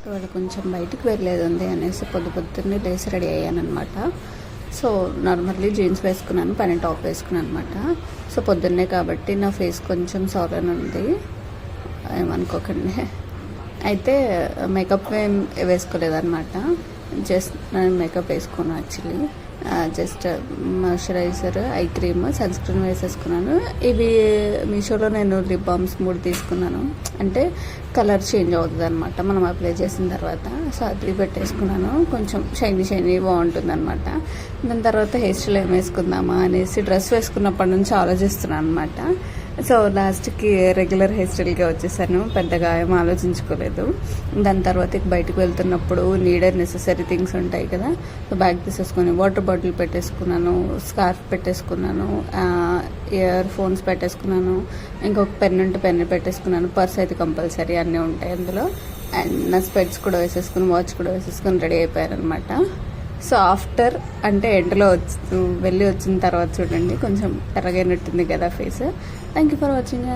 ఇవాళ కొంచెం బయటికి వెళ్ళేది ఉంది అనేసి పొద్దున్నే లేసి రెడీ అయ్యానమాట. సో నార్మల్లీ జీన్స్ వేసుకున్నాను, పైన టాప్ వేసుకున్నాను అనమాట. సో పొద్దున్నే కాబట్టి నా ఫేస్ కొంచెం సౌరన్ ఉంది, ఏమనుకోకండి. అయితే మేకప్ ఏం వేసుకోలేదన్నమాట, జస్ట్ నేను మేకప్ వేసుకున్నాను. Actually just moisturizer, eye cream, sunscreen వేసేసుకున్నాను. ఇవి మీషోలో నేను లిప్ బామ్స్ 3 తీసుకున్నాను. అంటే కలర్ చేంజ్ అవుతుంది అనమాట మనం అప్లై చేసిన తర్వాత. సో అది పెట్టేసుకున్నాను, కొంచెం షైనీ బాగుంటుంది అనమాట. దాని తర్వాత హెయిర్ స్టైల్ ఏం వేసుకుందామా అనేసి డ్రెస్ వేసుకున్నప్పటి నుంచి ఆలోచిస్తున్నాను అనమాట. సో లాస్ట్కి రెగ్యులర్ హెయిర్ స్టైల్గా వచ్చేసాను, పెద్దగా ఏం ఆలోచించుకోలేదు. దాని తర్వాత బయటకు వెళ్తున్నప్పుడు నీడెడ్ నెసెసరీ థింగ్స్ ఉంటాయి కదా, సో బ్యాగ్ తీసేసుకొని వాటర్ బాటిల్ పెట్టేసుకున్నాను, స్కార్ఫ్ పెట్టేసుకున్నాను, ఇయర్ ఫోన్స్ పెట్టేసుకున్నాను, ఇంకొక పెన్ ఉంటే పెన్ పెట్టేసుకున్నాను. పర్స్ అయితే కంపల్సరీ అన్నీ ఉంటాయి అందులో. అండ్ నా స్పెట్స్ కూడా వేసేసుకుని, వాచ్ కూడా వేసేసుకుని రెడీ అయిపోయాను అనమాట. సో ఆఫ్టర్ అంటే ఎండలో వెళ్ళి వచ్చిన తర్వాత చూడండి కొంచెం ఎర్రగైనట్టుంది కదా face. Thank you for watching.